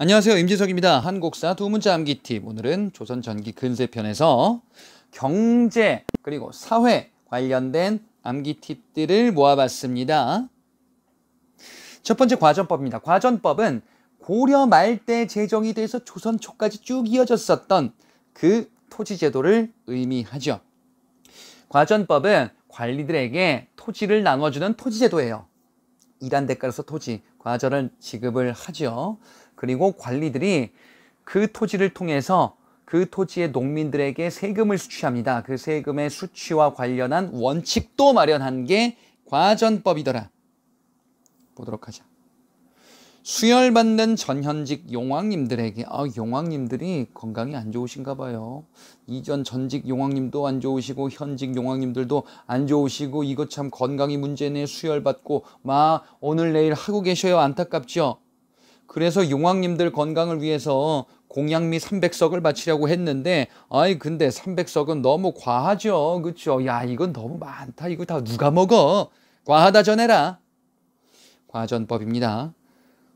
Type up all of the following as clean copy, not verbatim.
안녕하세요. 임진석입니다. 한국사 두 문자 암기 팁. 오늘은 조선 전기 근세편에서 경제 그리고 사회 관련된 암기 팁들을 모아봤습니다. 첫 번째 과전법입니다. 과전법은 고려 말 때 제정이 돼서 조선 초까지 쭉 이어졌었던 그 토지 제도를 의미하죠. 과전법은 관리들에게 토지를 나눠주는 토지 제도예요. 일한 대가로서 토지, 과전을 지급을 하죠. 그리고 관리들이 그 토지를 통해서 그 토지의 농민들에게 세금을 수취합니다. 그 세금의 수취와 관련한 원칙도 마련한 게 과전법이더라. 보도록 하자. 수혈받는 전현직 용왕님들에게, 용왕님들이 건강이 안 좋으신가 봐요. 이전 전직 용왕님도 안 좋으시고 현직 용왕님들도 안 좋으시고 이거 참 건강이 문제네. 수혈받고 막 오늘 내일 하고 계셔요. 안타깝죠. 그래서 용왕님들 건강을 위해서 공양미 300석을 바치려고 했는데 근데 300석은 너무 과하죠. 그렇죠? 야, 이건 너무 많다. 이거 다 누가 먹어? 과하다 전해라. 과전법입니다.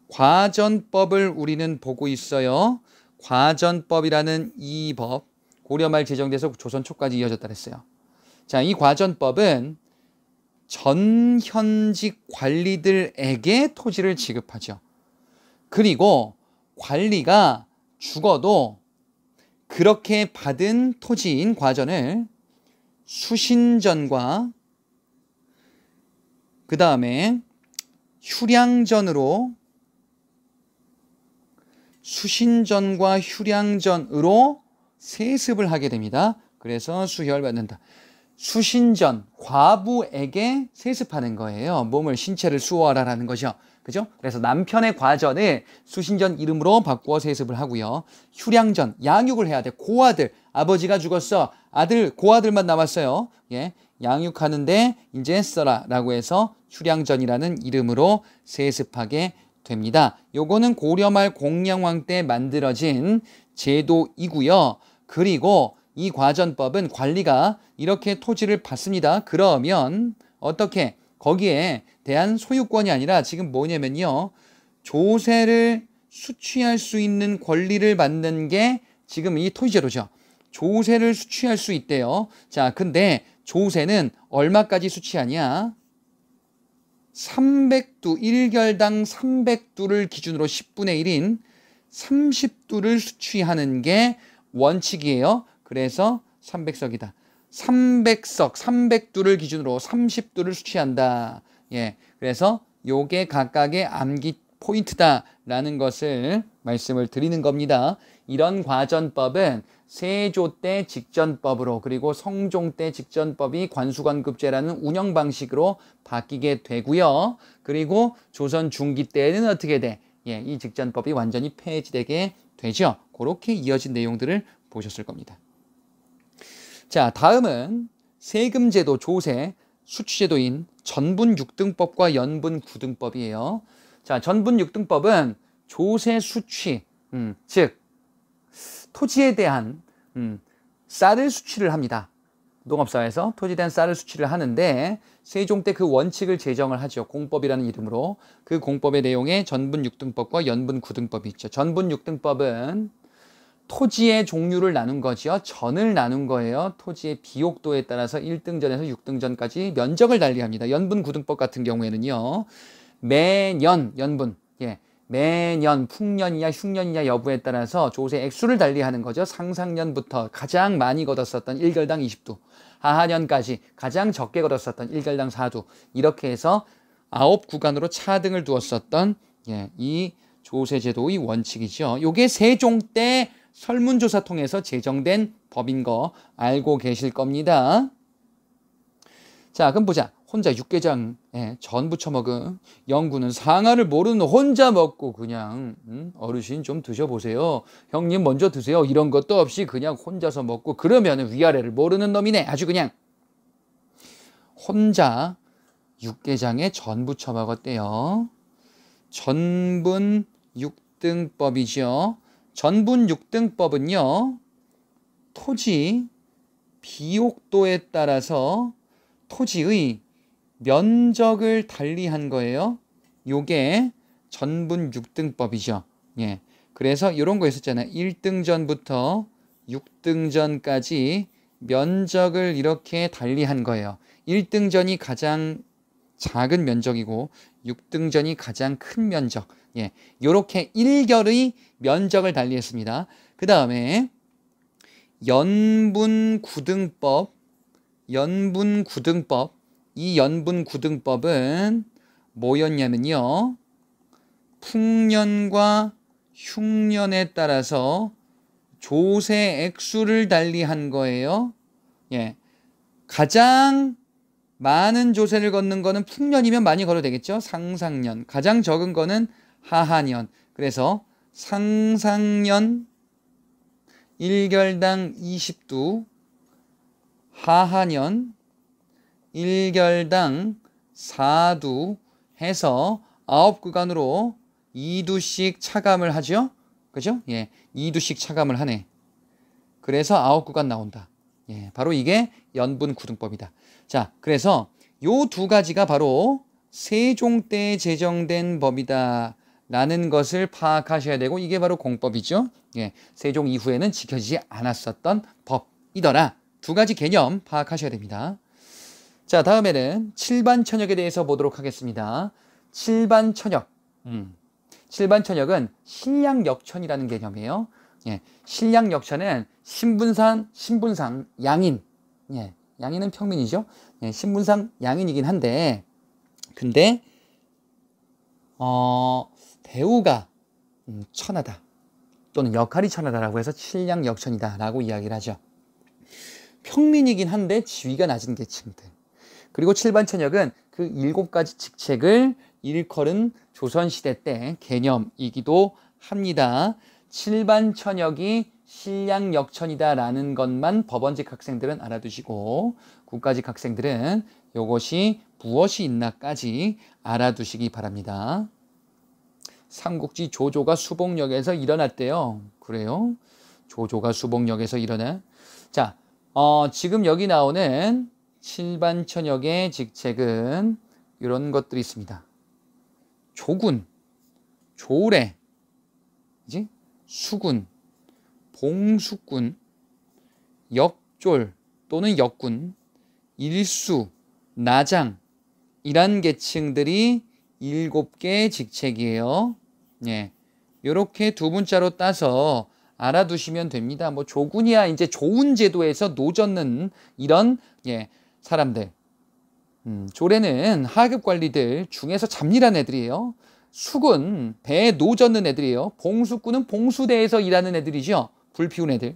과전법을 우리는 보고 있어요. 과전법이라는 이 법, 고려말 제정돼서 조선 초까지 이어졌다 그랬어요. 자, 이 과전법은 전현직 관리들에게 토지를 지급하죠. 그리고 관리가 죽어도 그렇게 받은 토지인 과전을 수신전과 그 다음에 휴량전으로 수신전과 휴량전으로 세습을 하게 됩니다. 그래서 수혈받는다. 수신전, 과부에게 세습하는 거예요. 몸을, 신체를 수호하라라는 거죠. 그죠? 그래서 남편의 과전을 수신전 이름으로 바꾸어 세습을 하고요. 휴량전, 양육을 해야 돼. 고아들, 아버지가 죽었어. 고아들만 남았어요. 예, 양육하는데 이제 써라라고 해서 휴량전이라는 이름으로 세습하게 됩니다. 요거는 고려말 공양왕 때 만들어진 제도이고요. 그리고 이 과전법은 관리가 이렇게 토지를 받습니다. 그러면 어떻게? 거기에 대한 소유권이 아니라 지금 뭐냐면요. 조세를 수취할 수 있는 권리를 받는 게 지금 이 토지제도죠. 조세를 수취할 수 있대요. 자, 근데 조세는 얼마까지 수취하냐? 300두, 1결당 300두를 기준으로 10분의 1인 30두를 수취하는 게 원칙이에요. 그래서 300석이다. 300석, 300두를 기준으로 30두를 수취한다. 예, 그래서 요게 각각의 암기 포인트다라는 것을 말씀을 드리는 겁니다. 이런 과전법은 세조 때 직전법으로 그리고 성종 때 직전법이 관수관급제라는 운영 방식으로 바뀌게 되고요. 그리고 조선 중기 때는 어떻게 돼? 예, 이 직전법이 완전히 폐지되게 되죠. 그렇게 이어진 내용들을 보셨을 겁니다. 자, 다음은 세금제도, 조세, 수취제도인 전분 6등법과 연분 9등법이에요. 자, 전분 6등법은 조세 수취, 즉 토지에 대한 쌀을 수취를 합니다. 농업사회에서 토지에 대한 쌀을 수취를 하는데 세종 때 그 원칙을 제정을 하죠. 공법이라는 이름으로. 그 공법의 내용에 전분 6등법과 연분 9등법이 있죠. 전분 6등법은 토지의 종류를 나눈 거죠. 전을 나눈 거예요. 토지의 비옥도에 따라서 1등전에서 6등전까지 면적을 달리합니다. 연분 9등법 같은 경우에는요. 매년 연분, 매년 풍년이냐 흉년이냐 여부에 따라서 조세 액수를 달리하는 거죠. 상상년부터 가장 많이 거뒀었던 1결당 20두, 하하년까지 가장 적게 거뒀었던 1결당 4두, 이렇게 해서 9구간으로 차등을 두었었던 이 조세제도의 원칙이죠. 요게 세종 때 설문조사 통해서 제정된 법인 거 알고 계실 겁니다. 자, 그럼 보자. 혼자 육개장에 전 부쳐 먹은 영구는 상하를 모르는 혼자 먹고 그냥 어르신 좀 드셔보세요. 형님 먼저 드세요. 이런 것도 없이 그냥 혼자서 먹고 그러면 위아래를 모르는 놈이네. 아주 그냥 혼자 육개장에 전 부쳐 먹었대요. 전분 6등법이죠. 전분 6등법은요. 토지 비옥도에 따라서 토지의 면적을 달리한 거예요. 요게 전분 6등법이죠. 예. 그래서 이런 거 있었잖아요. 1등전부터 6등전까지 면적을 이렇게 달리한 거예요. 1등전이 가장 작은 면적이고 6등전이 가장 큰 면적. 예, 이렇게 1결의 면적을 달리했습니다. 그 다음에 연분구등법. 이 연분구등법은 뭐였냐면요. 풍년과 흉년에 따라서 조세 액수를 달리한 거예요. 예, 가장 많은 조세를 걷는 거는 풍년이면 많이 걸어도 되겠죠. 상상년. 가장 적은 거는 하하년. 그래서 상상년 1결당 20두, 하하년 1결당 4두 해서 9구간으로 2두씩 차감을 하죠. 그죠? 예, 2두씩 차감을 하네. 그래서 9구간 나온다. 예, 바로 이게 연분구등법이다. 자, 그래서 요 두 가지가 바로 세종 때 제정된 법이다 라는 것을 파악하셔야 되고, 이게 바로 공법이죠. 예, 세종 이후에는 지켜지지 않았었던 법이더라. 두 가지 개념 파악하셔야 됩니다. 자, 다음에는 칠반천역에 대해서 보도록 하겠습니다. 칠반천역. 칠반천역은 신량역천이라는 개념이에요. 예, 신량역천은 신분상 양인. 예, 양인은 평민이죠. 예, 신분상 양인이긴 한데, 근데 대우가 천하다 또는 역할이 천하다라고 해서 신량역천이다라고 이야기를 하죠. 평민이긴 한데 지위가 낮은 계층들. 그리고 칠반천역은 그 7가지 직책을 일컬은 조선시대 때 개념이기도 합니다. 칠반천역이 신량역천이다라는 것만 법원직 학생들은 알아두시고, 국가직 학생들은 이것이 무엇이 있나까지 알아두시기 바랍니다. 삼국지 조조가 수복역에서 일어났대요. 그래요? 조조가 수복역에서 일어나? 자, 지금 여기 나오는 칠반천역의 직책은 이런 것들이 있습니다. 조군, 조례, 수군, 봉수군, 역졸 또는 역군, 일수, 나장 이란 계층들이 7개의 직책이에요. 예, 이렇게 두 문자로 따서 알아두시면 됩니다. 뭐 조군이야 이제 좋은 제도에서 노젓는 이런 사람들. 조례는 하급 관리들 중에서 잡일한 애들이에요. 수군 배에 노젓는 애들이에요. 봉수꾼은 봉수대에서 일하는 애들이죠. 불 피운 애들.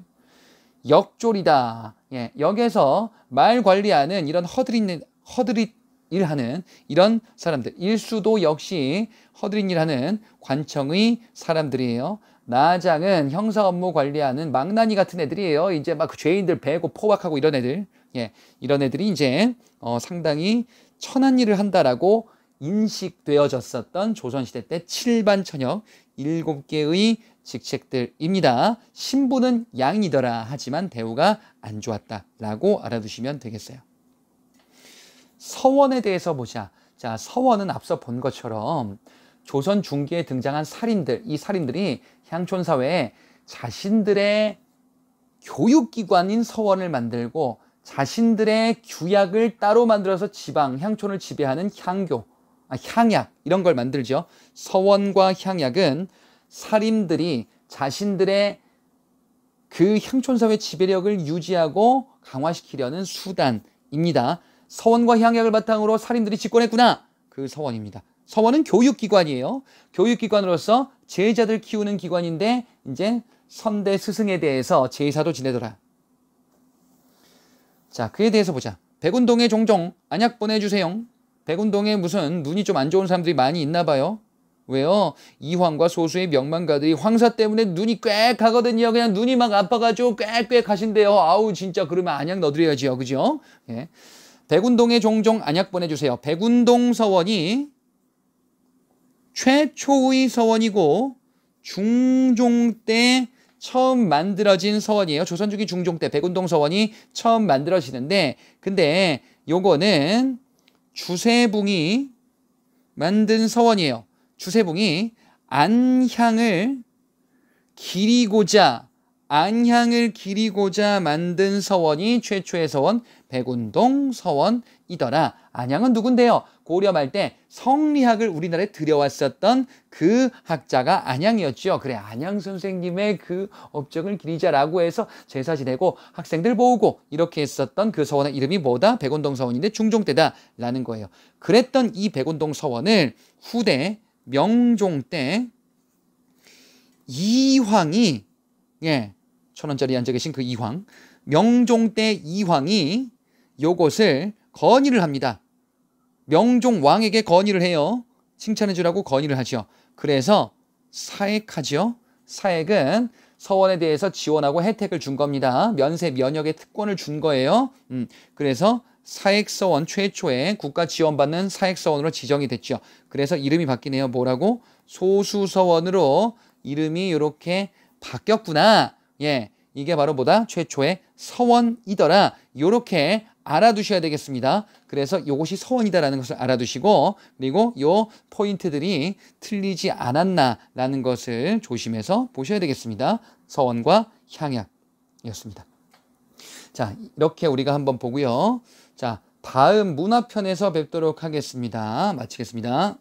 역졸이다. 예, 역에서 말 관리하는 이런 허드릿 일하는 이런 사람들. 일수도 역시 허드렛 일하는 관청의 사람들이에요. 나장은 형사 업무 관리하는 망나니 같은 애들이에요. 이제 막 죄인들 베고 포박하고 이런 애들. 예, 이런 애들이 이제 상당히 천한 일을 한다라고 인식되어졌었던 조선시대 때 칠반천역 7개의 직책들입니다. 신분은 양이더라 하지만 대우가 안 좋았다라고 알아두시면 되겠어요. 서원에 대해서 보자. 자, 서원은 앞서 본 것처럼 조선 중기에 등장한 살인들, 이 살인들이 향촌사회에 자신들의 교육기관인 서원을 만들고 자신들의 규약을 따로 만들어서 지방, 향촌을 지배하는 향약 이런 걸 만들죠. 서원과 향약은 살인들이 자신들의 그 향촌사회 지배력을 유지하고 강화시키려는 수단입니다. 서원과 향약을 바탕으로 살인들이 집권했구나. 그 서원입니다. 서원은 교육기관이에요. 교육기관으로서 제자들 키우는 기관인데 이제 선대 스승에 대해서 제사도 지내더라. 자, 그에 대해서 보자. 백운동에 종종 안약 보내주세요. 백운동에 무슨 눈이 좀 안 좋은 사람들이 많이 있나 봐요. 왜요? 이황과 소수의 명망가들이 황사 때문에 눈이 꽥 가거든요. 그냥 눈이 막 아파가지고 꽥꽥 하신대요. 아우 진짜 그러면 안약 넣어드려야지요. 그죠? 예. 백운동에 종종 안약 보내주세요. 백운동 서원이 최초의 서원이고 중종 때 처음 만들어진 서원이에요. 조선 중기 중종 때 백운동 서원이 처음 만들어지는데, 근데 요거는 주세붕이 만든 서원이에요. 주세붕이 안향을 기리고자 안향을 기리고자 만든 서원이 최초의 서원 백운동 서원이더라. 안향은 누군데요? 고려 말 때 성리학을 우리나라에 들여왔었던 그 학자가 안향이었죠. 그래, 안향 선생님의 그 업적을 기리자라고 해서 제사 지내고 학생들 모으고 이렇게 했었던 그 서원의 이름이 뭐다? 백운동 서원인데 중종 때다라는 거예요. 그랬던 이 백운동 서원을 후대 명종 때 이황이 1,000원짜리 앉아 계신 그 이황, 명종 때 이황이 요것을 건의를 합니다. 명종 왕에게 건의를 해요. 칭찬해 주라고 건의를 하죠. 그래서 사액하죠. 사액은 서원에 대해서 지원하고 혜택을 준 겁니다. 면세 면역의 특권을 준 거예요. 그래서 사액서원 최초의 국가 지원받는 사액서원으로 지정이 됐죠. 그래서 이름이 바뀌네요. 뭐라고? 소수서원으로 이름이 이렇게 바뀌었구나. 이게 바로 뭐다? 최초의 서원이더라. 이렇게 알아두셔야 되겠습니다. 그래서 이것이 서원이다라는 것을 알아두시고, 그리고 요 포인트들이 틀리지 않았나라는 것을 조심해서 보셔야 되겠습니다. 서원과 향약이었습니다. 자, 이렇게 우리가 한번 보고요. 자, 다음 문화편에서 뵙도록 하겠습니다. 마치겠습니다.